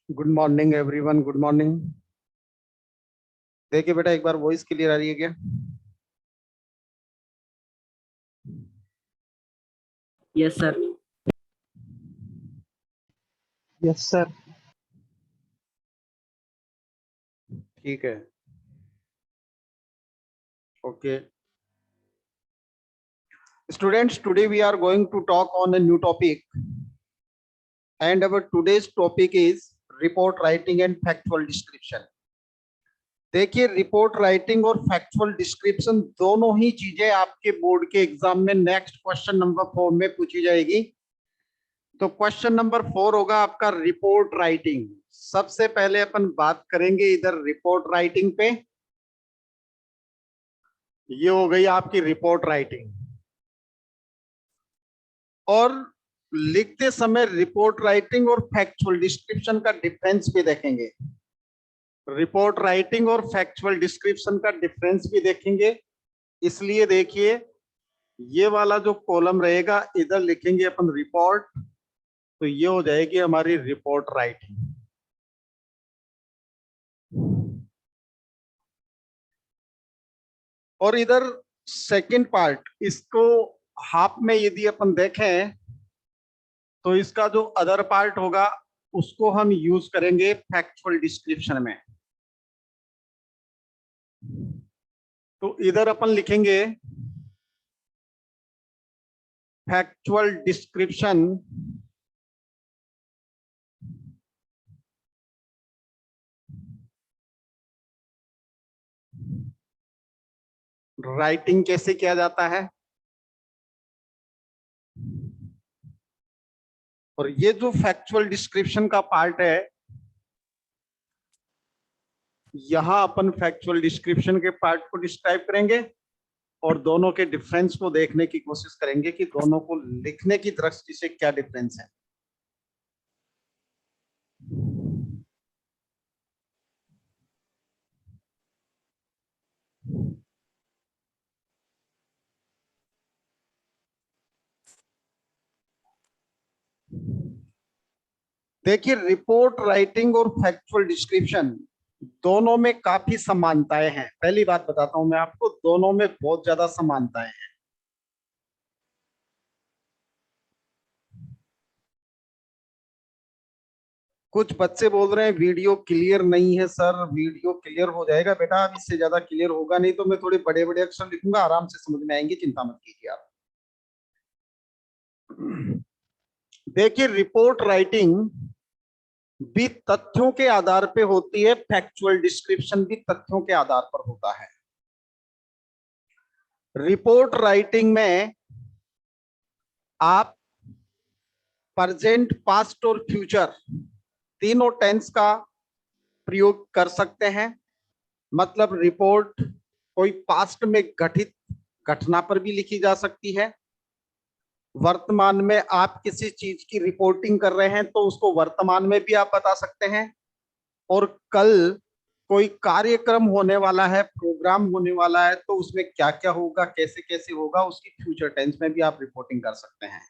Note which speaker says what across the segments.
Speaker 1: Good morning everyone, good morning. देखिए बेटा, एक बार वॉइस क्लियर आ रही है क्या?
Speaker 2: Yes sir.
Speaker 1: Yes sir. ठीक है, okay students, today we are going to talk on a new topic and our today's topic is report writing and factual description। देखिए, report writing और फैक्चुअल डिस्क्रिप्शन दोनों ही चीजें आपके बोर्ड के exam में next question number 4 में पूछी जाएगी। तो क्वेश्चन नंबर 4 होगा आपका रिपोर्ट राइटिंग। सबसे पहले अपन बात करेंगे इधर रिपोर्ट राइटिंग पे। ये हो गई आपकी रिपोर्ट राइटिंग। और लिखते समय रिपोर्ट राइटिंग और फैक्चुअल डिस्क्रिप्शन का डिफरेंस भी देखेंगे। रिपोर्ट राइटिंग और फैक्चुअल डिस्क्रिप्शन का डिफरेंस भी देखेंगे। इसलिए देखिए, ये वाला जो कॉलम रहेगा इधर लिखेंगे अपन रिपोर्ट, तो ये हो जाएगी हमारी रिपोर्ट राइटिंग। और इधर सेकंड पार्ट, इसको हाफ में यदि अपन देखें तो इसका जो अदर पार्ट होगा उसको हम यूज करेंगे फैक्चुअल डिस्क्रिप्शन में। तो इधर अपन लिखेंगे फैक्चुअल डिस्क्रिप्शन राइटिंग कैसे किया जाता है। और ये जो फैक्चुअल डिस्क्रिप्शन का पार्ट है, यहां अपन फैक्चुअल डिस्क्रिप्शन के पार्ट को डिस्क्राइब करेंगे और दोनों के डिफरेंस को देखने की कोशिश करेंगे कि दोनों को लिखने की दृष्टि से क्या डिफरेंस है। देखिए, रिपोर्ट राइटिंग और फैक्चुअल डिस्क्रिप्शन दोनों में काफी समानताएं हैं। पहली बात बताता हूं मैं आपको, दोनों में बहुत ज्यादा समानताएं हैं। कुछ बच्चे बोल रहे हैं वीडियो क्लियर नहीं है सर। वीडियो क्लियर हो जाएगा बेटा, अब इससे ज्यादा क्लियर होगा नहीं तो मैं थोड़े बड़े बड़े अक्षर लिखूंगा, आराम से समझ में आएंगे, चिंता मत कीजिए आप। देखिए, रिपोर्ट राइटिंग भी तथ्यों के आधार पे होती है, फैक्चुअल डिस्क्रिप्शन भी तथ्यों के आधार पर होता है। रिपोर्ट राइटिंग में आप प्रेजेंट, पास्ट और फ्यूचर तीनों टेंस का प्रयोग कर सकते हैं। मतलब रिपोर्ट कोई पास्ट में घटित घटना पर भी लिखी जा सकती है। वर्तमान में आप किसी चीज की रिपोर्टिंग कर रहे हैं तो उसको वर्तमान में भी आप बता सकते हैं। और कल कोई कार्यक्रम होने वाला है, प्रोग्राम होने वाला है, तो उसमें क्या क्या होगा, कैसे कैसे होगा, उसकी फ्यूचर टेंस में भी आप रिपोर्टिंग कर सकते हैं।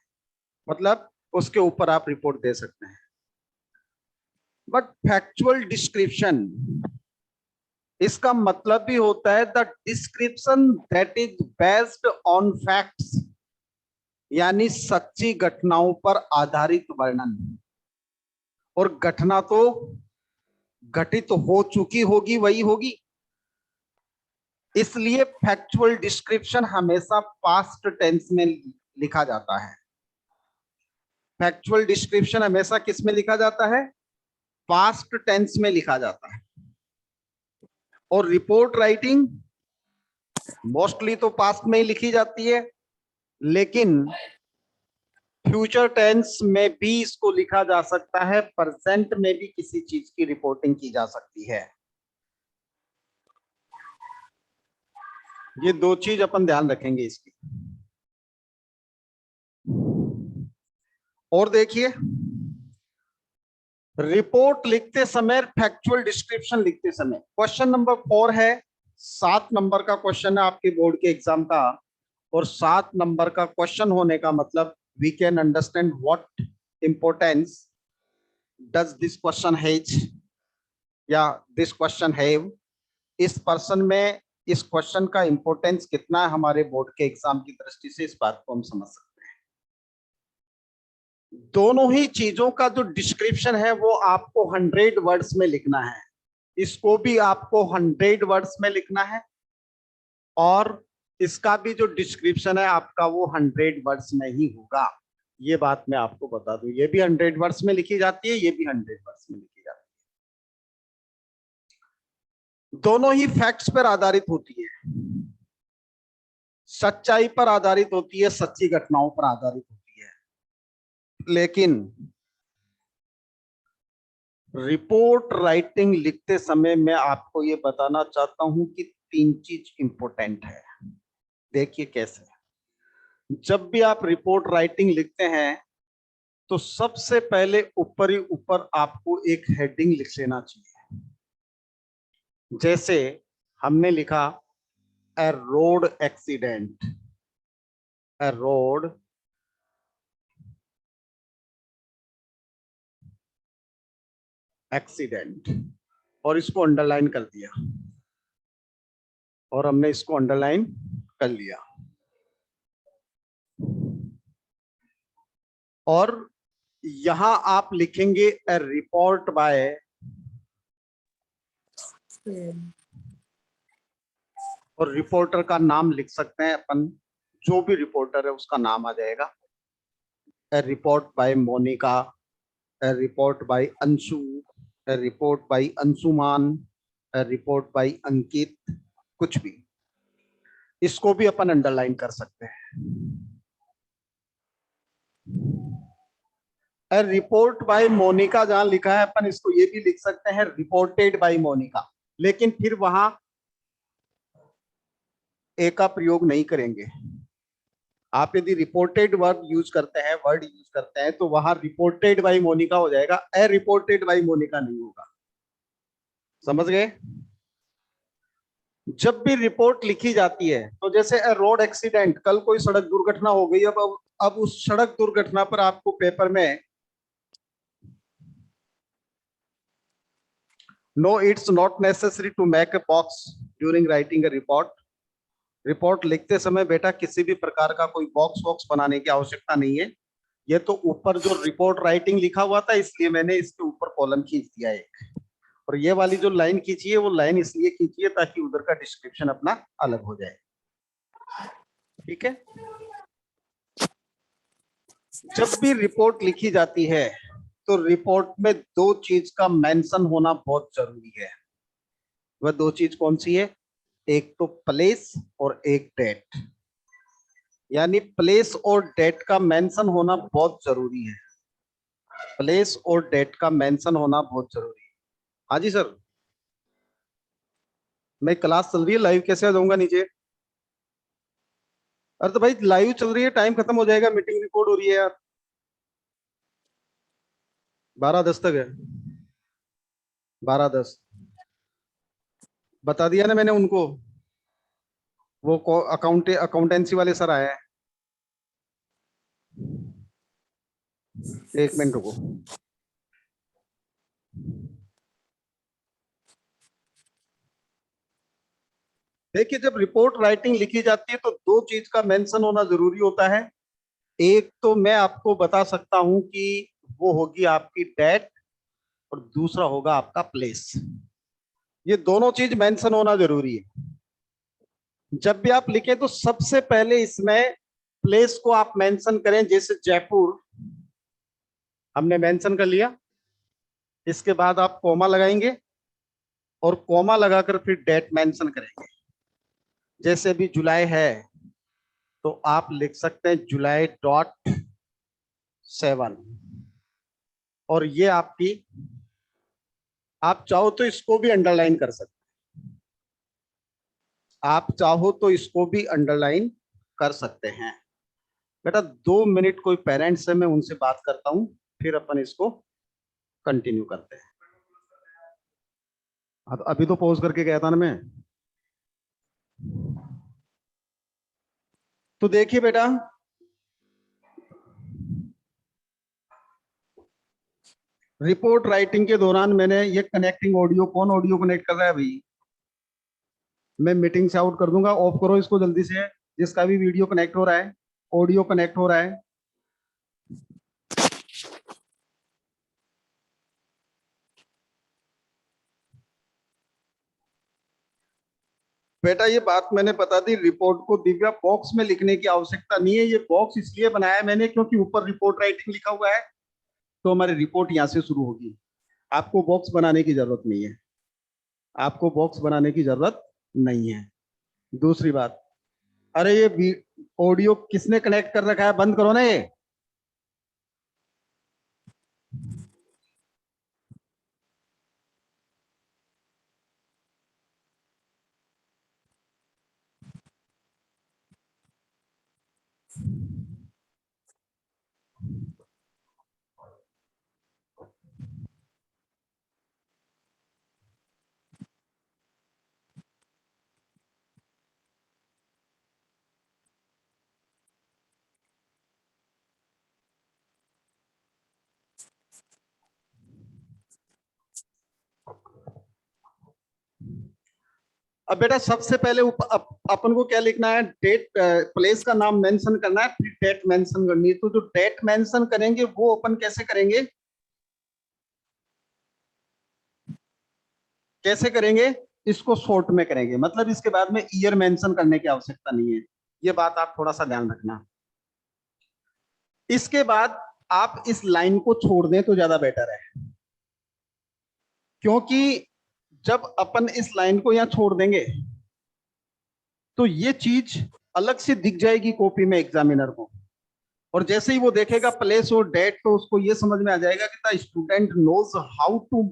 Speaker 1: मतलब उसके ऊपर आप रिपोर्ट दे सकते हैं। बट फैक्चुअल डिस्क्रिप्शन, इसका मतलब भी होता है the description that is based on facts, यानी सच्ची घटनाओं पर आधारित वर्णन। और घटना तो घटित हो चुकी होगी, वही होगी। इसलिए फैक्चुअल डिस्क्रिप्शन हमेशा पास्ट टेंस में लिखा जाता है। फैक्चुअल डिस्क्रिप्शन हमेशा किस में लिखा जाता है? पास्ट टेंस में लिखा जाता है। और रिपोर्ट राइटिंग मोस्टली तो पास्ट में ही लिखी जाती है, लेकिन फ्यूचर टेंस में भी इसको लिखा जा सकता है। प्रेजेंट में भी किसी चीज की रिपोर्टिंग की जा सकती है। ये दो चीज अपन ध्यान रखेंगे इसकी। और देखिए, रिपोर्ट लिखते समय, फैक्चुअल डिस्क्रिप्शन लिखते समय, क्वेश्चन नंबर 4 है, 7 नंबर का क्वेश्चन है आपके बोर्ड के एग्जाम का। और 7 नंबर का क्वेश्चन होने का मतलब we can understand what importance does this question has या दिस क्वेश्चन हैव, इस पर्सन में इस क्वेश्चन का इंपॉर्टेंस कितना है हमारे बोर्ड के एग्जाम की दृष्टि से, इस बात को हम समझ सकते हैं। दोनों ही चीजों का जो डिस्क्रिप्शन है वो आपको 100 वर्ड्स में लिखना है। इसको भी आपको 100 वर्ड्स में लिखना है और इसका भी जो डिस्क्रिप्शन है आपका वो 100 वर्ड्स में ही होगा। ये बात मैं आपको बता दूं, ये भी 100 वर्ड्स में लिखी जाती है, ये भी 100 वर्ड्स में लिखी जाती है। दोनों ही फैक्ट्स पर आधारित होती है, सच्चाई पर आधारित होती है, सच्ची घटनाओं पर आधारित होती है। लेकिन रिपोर्ट राइटिंग लिखते समय मैं आपको ये बताना चाहता हूं कि 3 चीज इंपॉर्टेंट है। देखिए कैसे, जब भी आप रिपोर्ट राइटिंग लिखते हैं तो सबसे पहले ऊपर ही ऊपर आपको एक हेडिंग लिख लेना चाहिए। जैसे हमने लिखा ए रोड एक्सीडेंट, ए रोड एक्सीडेंट, और इसको अंडरलाइन कर दिया, और हमने इसको अंडरलाइन कर लिया। और यहां आप लिखेंगे ए रिपोर्ट बाय, और रिपोर्टर का नाम लिख सकते हैं अपन, जो भी रिपोर्टर है उसका नाम आ जाएगा। A report by Monika, a report by Anshu, a report by Anshuman, a report by Ankit, कुछ भी, इसको भी अपन अंडरलाइन कर सकते हैं। ए रिपोर्ट बाय मोनिका जहां लिखा है अपन इसको ये भी लिख सकते हैं रिपोर्टेड बाय मोनिका, लेकिन फिर वहां ए का प्रयोग नहीं करेंगे। आप यदि रिपोर्टेड वर्ड यूज करते हैं तो वहां रिपोर्टेड बाय मोनिका हो जाएगा, ए रिपोर्टेड बाय मोनिका नहीं होगा। समझ गए? जब भी रिपोर्ट लिखी जाती है तो जैसे ए रोड एक्सीडेंट, कल कोई सड़क दुर्घटना हो गई, अब उस सड़क दुर्घटना पर आपको पेपर में no it's not necessary to make a box during writing a report. Report लिखते समय बेटा किसी भी प्रकार का कोई बॉक्स वॉक्स बनाने की आवश्यकता नहीं है। ये तो ऊपर जो रिपोर्ट राइटिंग लिखा हुआ था इसलिए मैंने इसके ऊपर कॉलम खींच दिया एक, और ये वाली जो लाइन खींची है वो लाइन इसलिए खींची है ताकि उधर का डिस्क्रिप्शन अपना अलग हो जाए। ठीक है? जब भी रिपोर्ट लिखी जाती है तो रिपोर्ट में 2 चीज का मेंशन होना बहुत जरूरी है। वह 2 चीज कौन सी है? एक तो प्लेस और एक डेट। यानी प्लेस और डेट का मेंशन होना बहुत जरूरी है। प्लेस और डेट का मेंशन होना बहुत जरूरी है। हाँ जी सर, मैं क्लास चल रही है, लाइव कैसे आ जाऊंगा नीचे? अरे तो भाई लाइव चल रही है, टाइम खत्म हो जाएगा, मीटिंग रिकॉर्ड हो रही है यार। 12:10 तक है, 12:10 बता दिया ना मैंने उनको। वो अकाउंटेंसी वाले सर आए हैं। 1 मिनट रुको। देखिए जब रिपोर्ट राइटिंग लिखी जाती है तो 2 चीज का मेंशन होना जरूरी होता है। एक तो मैं आपको बता सकता हूं कि वो होगी आपकी डेट, और दूसरा होगा आपका प्लेस। ये दोनों चीज मेंशन होना जरूरी है। जब भी आप लिखें तो सबसे पहले इसमें प्लेस को आप मेंशन करें, जैसे जयपुर हमने मेंशन कर लिया, इसके बाद आप कॉमा लगाएंगे और कॉमा लगाकर फिर डेट मेंशन करेंगे। जैसे अभी जुलाई है तो आप लिख सकते हैं July.7, और ये आपकी, आप चाहो तो इसको भी अंडरलाइन कर सकते हैं, आप चाहो तो इसको भी अंडरलाइन कर सकते हैं। बेटा 2 मिनट कोई पेरेंट्स है, मैं उनसे बात करता हूं, फिर अपन इसको कंटिन्यू करते हैं। अब अभी तो पॉज करके गया था ना मैं। तो देखिए बेटा, रिपोर्ट राइटिंग के दौरान मैंने ये कनेक्टिंग ऑडियो, कौन ऑडियो कनेक्ट कर रहा है भाई? मैं मीटिंग से आउट कर दूंगा, ऑफ करो इसको जल्दी से। जिसका भी वीडियो कनेक्ट हो रहा है, ऑडियो कनेक्ट हो रहा है। बेटा ये बात मैंने बता दी, रिपोर्ट को दिव्या बॉक्स में लिखने की आवश्यकता नहीं है। ये बॉक्स इसलिए बनाया है मैंने क्योंकि ऊपर रिपोर्ट राइटिंग लिखा हुआ है, तो हमारी रिपोर्ट यहाँ से शुरू होगी। आपको बॉक्स बनाने की जरूरत नहीं है, आपको बॉक्स बनाने की जरूरत नहीं है। दूसरी बात, अरे ये ऑडियो किसने कनेक्ट कर रखा है? बंद करो ना ये। अब बेटा सबसे पहले अपन को क्या लिखना है? डेट, प्लेस का नाम मेंशन करना है, फिर डेट मेंशन करनी है। तो जो डेट मेंशन करेंगे वो अपन कैसे करेंगे? कैसे करेंगे? इसको शॉर्ट में करेंगे, मतलब इसके बाद में ईयर मेंशन करने की आवश्यकता नहीं है। ये बात आप थोड़ा सा ध्यान रखना। इसके बाद आप इस लाइन को छोड़ दें तो ज्यादा बेटर है, क्योंकि जब अपन इस लाइन को यहां छोड़ देंगे तो ये चीज अलग से दिख जाएगी कॉपी में एग्जामिनर को। और जैसे ही वो देखेगा प्लेस और डेट, तो उसको ये समझ में आ जाएगा कि the student knows how to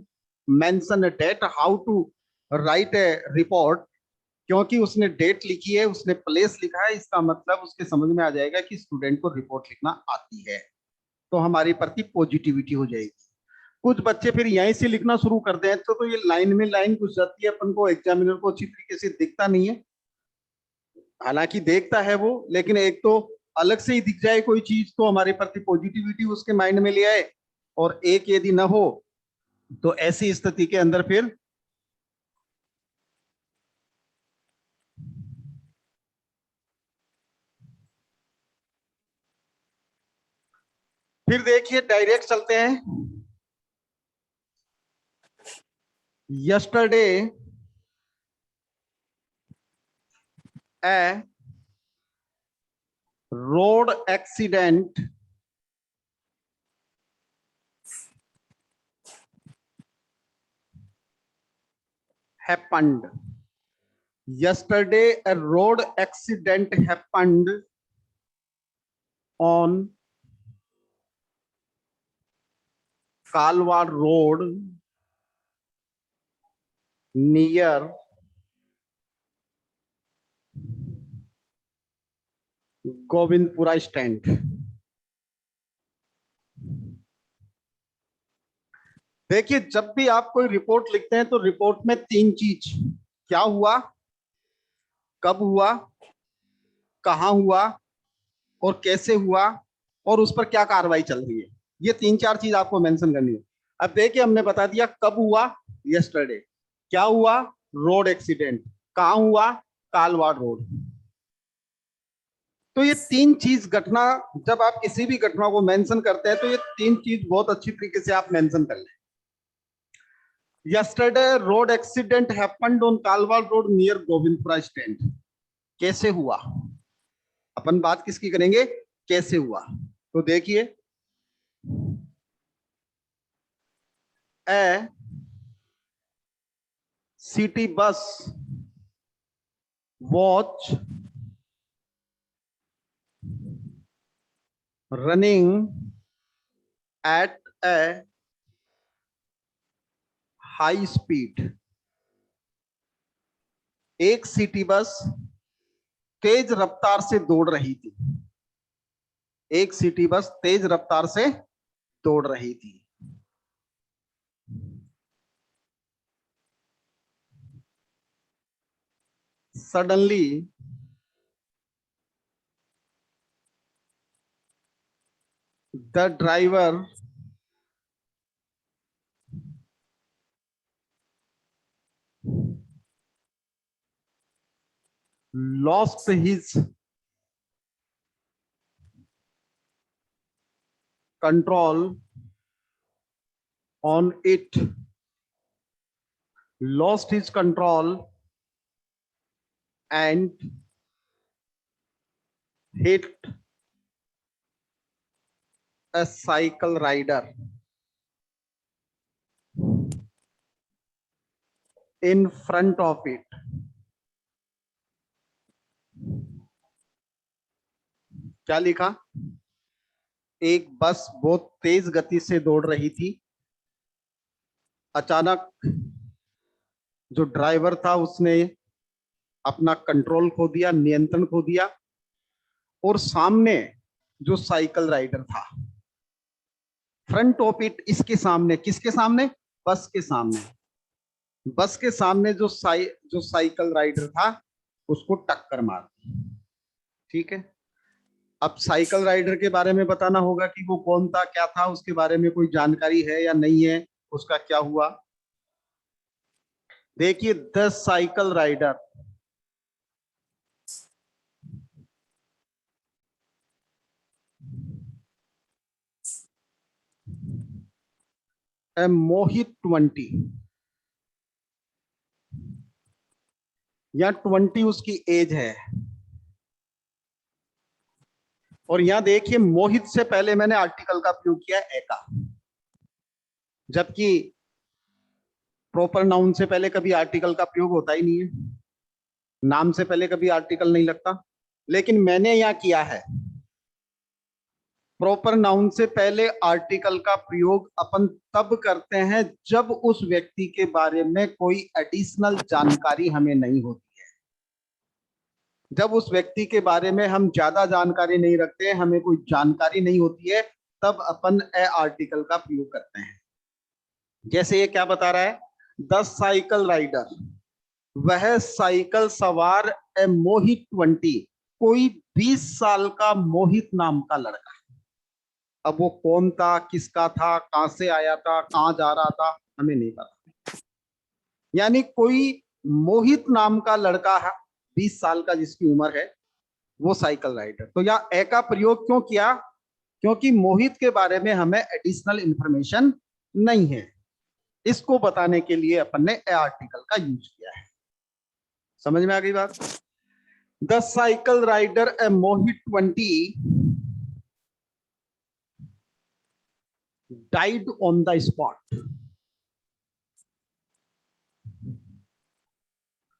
Speaker 1: mention a date, how to write a report. क्योंकि उसने डेट लिखी है, उसने प्लेस लिखा है, इसका मतलब उसके समझ में आ जाएगा कि स्टूडेंट को रिपोर्ट लिखना आती है। तो हमारी प्रति पॉजिटिविटी हो जाएगी। कुछ बच्चे फिर यहीं से लिखना शुरू कर दें तो ये लाइन में लाइन घुस जाती है, अपन को एग्जामिनर को अच्छी तरीके से दिखता नहीं है। हालांकि देखता है वो, लेकिन एक तो अलग से ही दिख जाए कोई चीज तो हमारे प्रति पॉजिटिविटी उसके माइंड में ले आए, और एक यदि ना हो तो ऐसी स्थिति के अंदर फिर देखिए डायरेक्ट चलते हैं। Yesterday A road accident happened. Yesterday, a road accident happened on Kalwa Road near Govindpura stand. देखिए जब भी आप कोई रिपोर्ट लिखते हैं तो रिपोर्ट में तीन चीज, क्या हुआ, कब हुआ, कहां हुआ, और कैसे हुआ, और उस पर क्या कार्रवाई चल रही है, ये तीन चार चीज आपको मेंशन करनी है। अब देखिए हमने बता दिया कब हुआ, यस्टरडे। क्या हुआ? Road accident. कहां हुआ? कालवाड़ रोड। तो ये तीन चीज घटना, जब आप किसी भी घटना को मेंशन करते हैं तो ये तीन चीज बहुत अच्छी तरीके से आप मेंशन कर लें। Yesterday road accident happened on Kalwar road near Govindpura stand. कैसे हुआ? अपन बात किसकी करेंगे? कैसे हुआ। तो देखिए, a city bus was running at a high speed. एक सिटी बस तेज रफ्तार से दौड़ रही थी। एक सिटी बस तेज रफ्तार से दौड़ रही थी। Suddenly the driver lost his control on it, lost his control and hit a cycle rider in front of it. क्या लिखा? एक बस बहुत तेज गति से दौड़ रही थी। अचानक जो ड्राइवर था उसने अपना कंट्रोल खो दिया, नियंत्रण खो दिया, और सामने जो साइकिल राइडर था, फ्रंट ऑफ इट, इसके सामने, किसके सामने? बस के सामने। बस के सामने जो साइकिल राइडर था उसको टक्कर मार दी। ठीक है, अब साइकिल राइडर के बारे में बताना होगा कि वो कौन था, क्या था, उसके बारे में कोई जानकारी है या नहीं है, उसका क्या हुआ। देखिए, the cycle rider a Mohit 20, या 20 उसकी एज है। और यहां देखिए, मोहित से पहले मैंने आर्टिकल का प्रयोग किया है एका, जबकि प्रॉपर नाउन से पहले कभी आर्टिकल का प्रयोग होता ही नहीं है, नाम से पहले कभी आर्टिकल नहीं लगता। लेकिन मैंने यहां किया है, प्रॉपर नाउन से पहले आर्टिकल का प्रयोग अपन तब करते हैं जब उस व्यक्ति के बारे में कोई एडिशनल जानकारी हमें नहीं होती है। जब उस व्यक्ति के बारे में हम ज्यादा जानकारी नहीं रखते, हमें कोई जानकारी नहीं होती है, तब अपन ए आर्टिकल का प्रयोग करते हैं। जैसे ये क्या बता रहा है? द साइकिल राइडर, वह साइकिल सवार ए मोहित 20, कोई 20 साल का मोहित नाम का लड़का। अब वो कौन था, किसका था, कहां से आया था, कहां जा रहा था, हमें नहीं पता। यानी कोई मोहित नाम का लड़का है, 20 साल का जिसकी उम्र है, वो साइकिल राइडर। तो या ए का प्रयोग क्यों किया? क्योंकि मोहित के बारे में हमें एडिशनल इंफॉर्मेशन नहीं है। इसको बताने के लिए अपन ने ए आर्टिकल का यूज किया है। समझ में आ गई बात? The cycle rider a Mohit 20 died on the spot,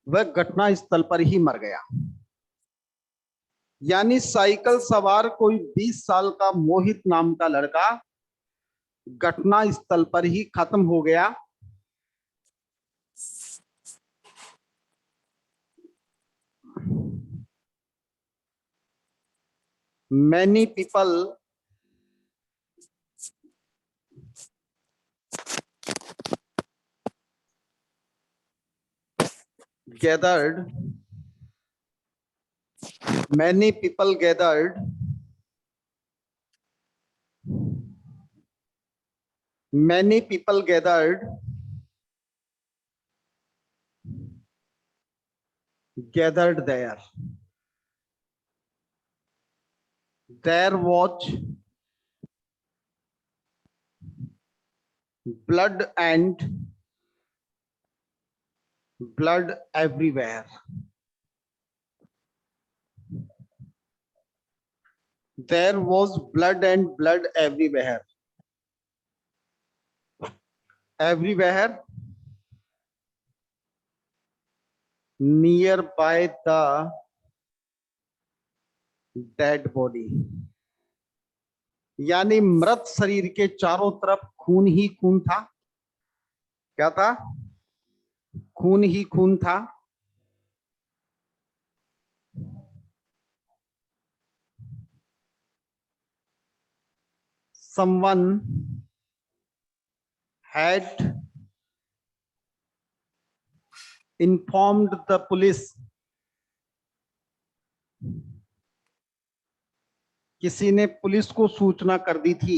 Speaker 1: वह घटना स्थल पर ही मर गया। यानी साइकिल सवार कोई 20 साल का मोहित नाम का लड़का घटना स्थल पर ही खत्म हो गया। Many people gathered, many people gathered, many people gathered there. There was blood and blood everywhere. There was blood and blood everywhere. Everywhere nearby the dead body, यानी मृत शरीर के चारों तरफ खून ही खून था। क्या था? खून ही खून था। Someone had informed the police, किसी ने पुलिस को सूचना कर दी थी।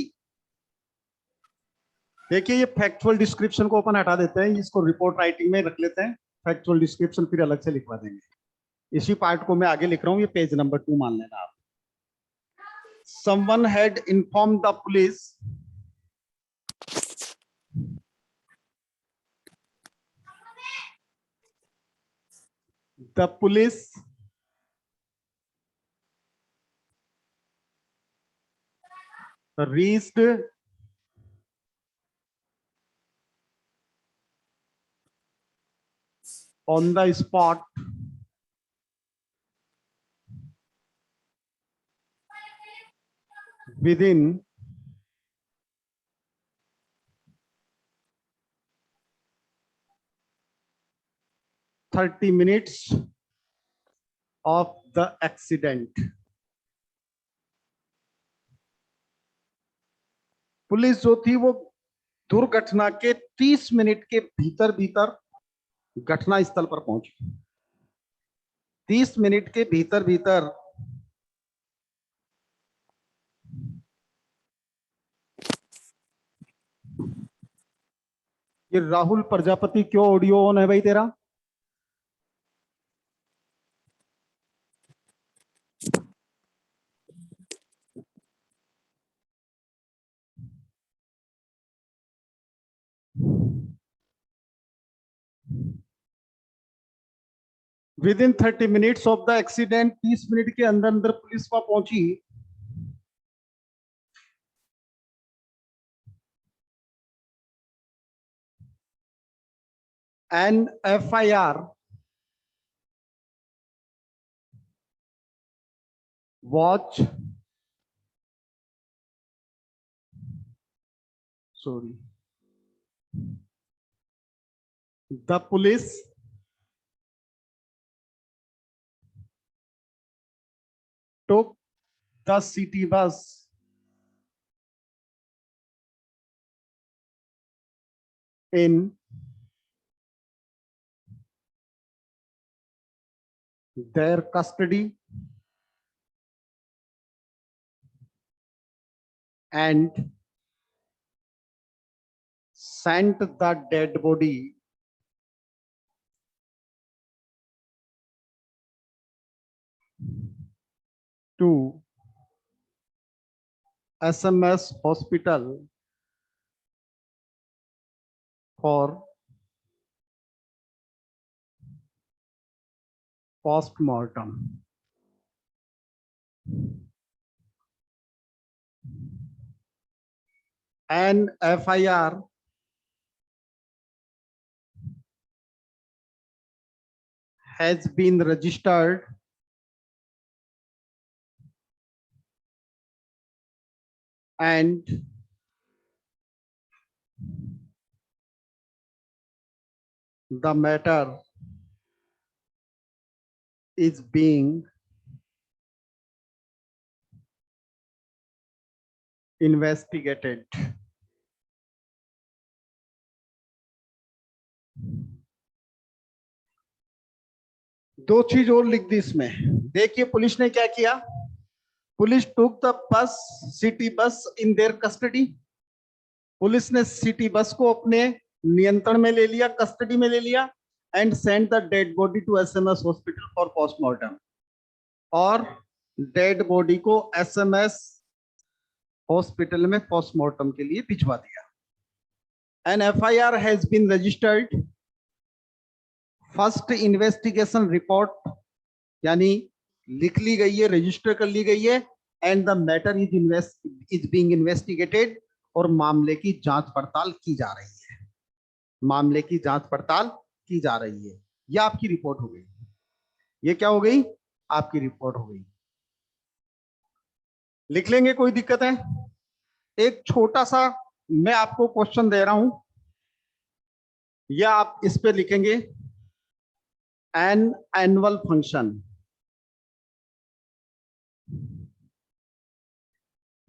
Speaker 1: देखिए, ये फैक्चुअल डिस्क्रिप्शन को अपन हटा देते हैं, इसको रिपोर्ट राइटिंग में रख लेते हैं, फैक्चुअल डिस्क्रिप्शन फिर अलग से लिखवा देंगे। इसी पार्ट को मैं आगे लिख रहा हूं, ये पेज नंबर 2 मान लेना आप। Someone had informed the police the police reached on the spot within 30 minutes of the accident. Police जो थी वो दुर्घटना के 30 मिनट के भीतर भीतर घटना स्थल पर पहुंची। 30 मिनट के भीतर भीतर ये राहुल प्रजापति क्यों ऑडियो ऑन है भाई तेरा? Within 30 minutes of the accident, 30 minute के अंदर अंदर पुलिस वहां पहुंची। An FIR was sorry the police took the city bus in their custody and sent the dead body to SMS hospital for postmortem. An FIR has been registered and the matter is being investigated. दो चीज और लिख दी इसमें। देखिए police ने क्या किया। Police took the bus, city bus in their custody. Police ने सिटी बस को अपने नियंत्रण में ले लिया, कस्टडी में ले लिया। And send the dead body to SMS hospital for postmortem. और डेड बॉडी को SMS हॉस्पिटल में पोस्टमार्टम के लिए भिजवा दिया। An FIR has been registered. First investigation report यानी लिख ली गई है, रजिस्टर कर ली गई है। And the matter is being investigated, और मामले की जांच पड़ताल की जा रही है। मामले की जांच पड़ताल की जा रही है। यह आपकी रिपोर्ट हो गई। ये क्या हो गई? आपकी रिपोर्ट हो गई। लिख लेंगे, कोई दिक्कत है? एक छोटा सा मैं आपको क्वेश्चन दे रहा हूं, या आप इस पे लिखेंगे एन एनुअल फंक्शन,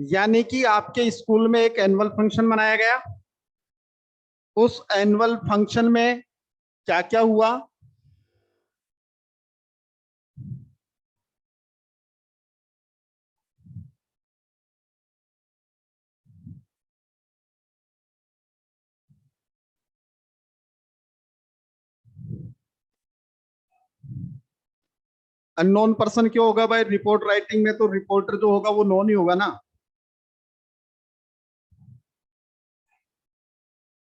Speaker 1: यानी कि आपके स्कूल में एक एनुअल फंक्शन मनाया गया। उस एनुअल फंक्शन में क्या क्या हुआ? अननोन पर्सन क्यों होगा भाई? रिपोर्ट राइटिंग में तो रिपोर्टर जो होगा वो नोन ही होगा ना।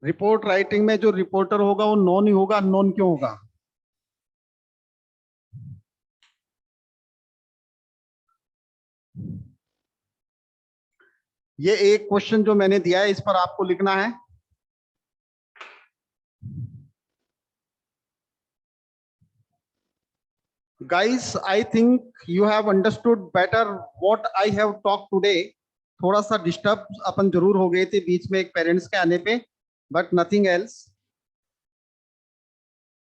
Speaker 1: रिपोर्ट राइटिंग में जो रिपोर्टर होगा वो नोन ही होगा, अननोन क्यों होगा? ये एक क्वेश्चन जो मैंने दिया है इस पर आपको लिखना है। Guys, I think you have understood better what I have talked today. थोड़ा सा डिस्टर्ब अपन जरूर हो गए थे बीच में एक पेरेंट्स के आने पे, but nothing else.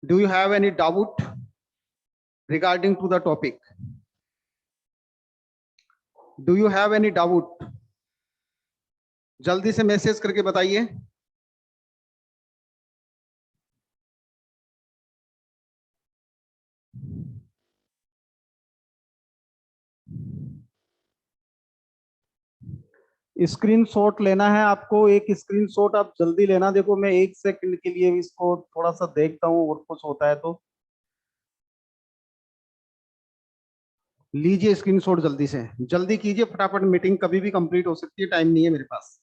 Speaker 1: Do you have any doubt regarding to the topic? Do you have any doubt? जल्दी से मैसेज करके बताइए। स्क्रीनशॉट लेना है आपको, एक स्क्रीनशॉट आप जल्दी लेना। देखो मैं 1 सेकंड के लिए इसको थोड़ा सा देखता हूँ, और कुछ होता है तो लीजिए स्क्रीनशॉट जल्दी से, जल्दी कीजिए फटाफट, मीटिंग कभी भी कंप्लीट हो सकती है, टाइम नहीं है मेरे पास।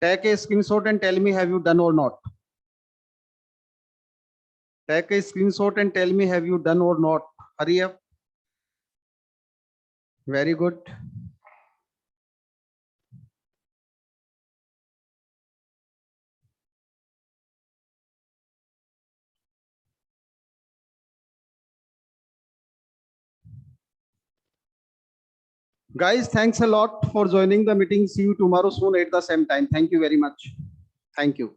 Speaker 1: Take a screenshot and tell me have you done or not. Take a screenshot and tell me have you done or not. Hurry up. Very good. Guys, thanks a lot for joining the meeting. See you tomorrow soon at the same time. Thank you very much. Thank you.